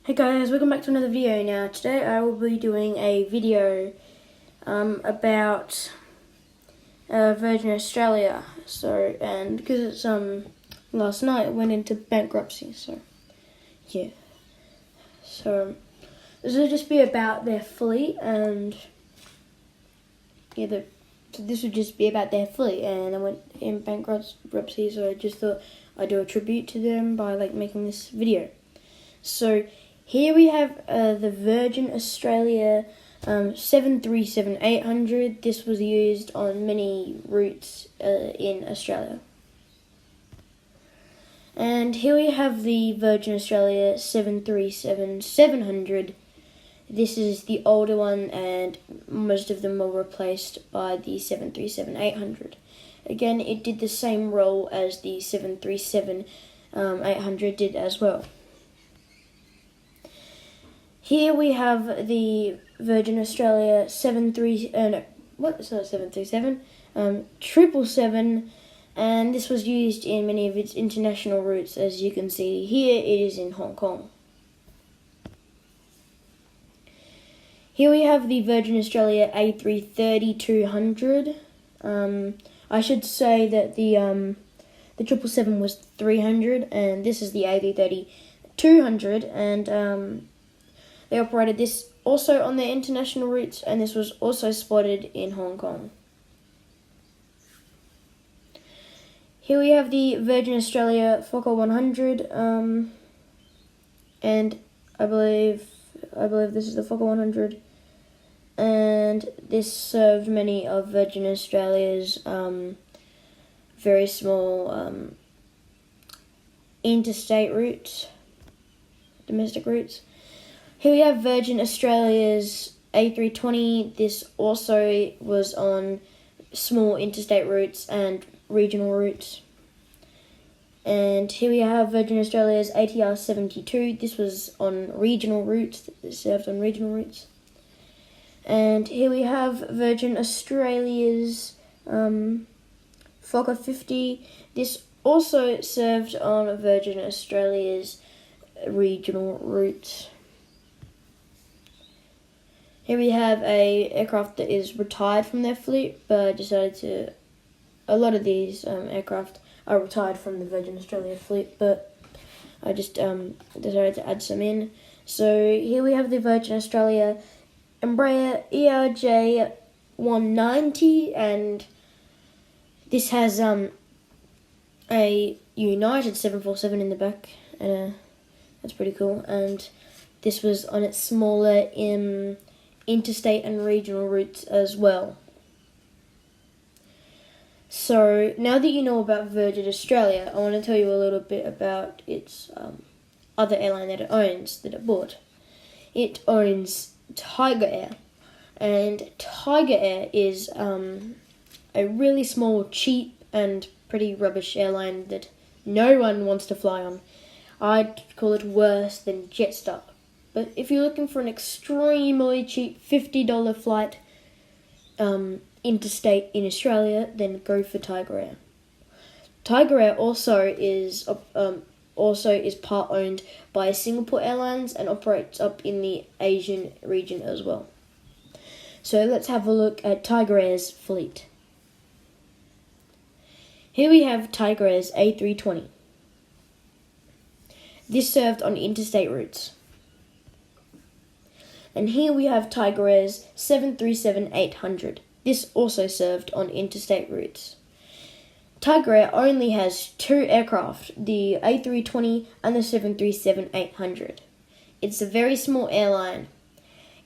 Hey guys, welcome back to another video. Now today I will be doing a video about Virgin Australia. And because it's last night it went into bankruptcy, so yeah. So this will just be about their fleet, and this would just be about their fleet, and I went in bankruptcy, so I just thought I'd do a tribute to them by making this video. So here we have the Virgin Australia 737-800. This was used on many routes in Australia. And here we have the Virgin Australia 737-700. This is the older one, and most of them were replaced by the 737-800. Again, it did the same role as the 737-800 did as well. Here we have the Virgin Australia 737, and this was used in many of its international routes. As you can see here, it is in Hong Kong. Here we have the Virgin Australia A330-200. I should say that the 777 was 300, and this is the A330-200, and they operated this also on their international routes, and this was also spotted in Hong Kong. Here we have the Virgin Australia Fokker 100, and I believe this is the Fokker 100, and this served many of Virgin Australia's very small interstate routes, domestic routes. Here we have Virgin Australia's A320. This also was on small interstate routes and regional routes. And here we have Virgin Australia's ATR 72. This was on regional routes. It served on regional routes. And here we have Virgin Australia's Fokker 50. This also served on Virgin Australia's regional routes. Here we have a aircraft that is retired from their fleet, but a lot of these aircraft are retired from the Virgin Australia fleet, but I just decided to add some in. So here we have the Virgin Australia Embraer ERJ 190, and this has a United 747 in the back, and that's pretty cool. And this was on its smaller interstate and regional routes as well. So now that you know about Virgin Australia, I want to tell you a little bit about its other airline that it owns, that it bought. It owns Tiger Air, and Tiger Air is a really small, cheap and pretty rubbish airline that no one wants to fly on. I'd call it worse than Jetstar. But if you're looking for an extremely cheap $50 flight interstate in Australia, then go for Tiger Air. Tiger Air also is part owned by Singapore Airlines and operates up in the Asian region as well. So let's have a look at Tiger Air's fleet. Here we have Tiger Air's A320. This served on interstate routes. And here we have Tiger Air's 737-800. This also served on interstate routes. Tiger Air only has two aircraft, the A320 and the 737-800. It's a very small airline.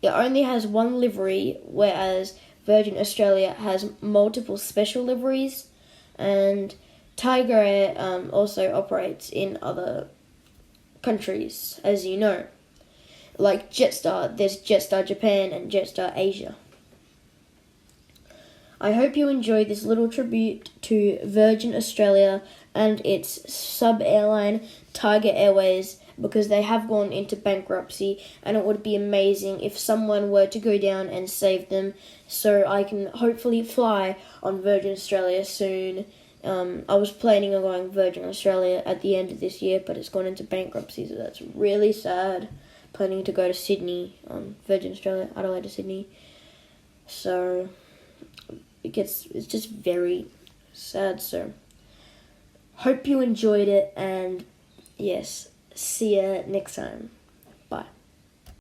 It only has one livery, whereas Virgin Australia has multiple special liveries, and Tiger Air also operates in other countries, as you know. Like Jetstar, there's Jetstar Japan and Jetstar Asia. I hope you enjoyed this little tribute to Virgin Australia and its sub-airline Tiger Airways, because they have gone into bankruptcy, and it would be amazing if someone were to go down and save them, so I can hopefully fly on Virgin Australia soon. I was planning on going Virgin Australia at the end of this year, but it's gone into bankruptcy, so that's really sad. planning to go to Sydney on Virgin Australia, Adelaide to Sydney. So it's just very sad. So hope you enjoyed it, and yes, see ya next time.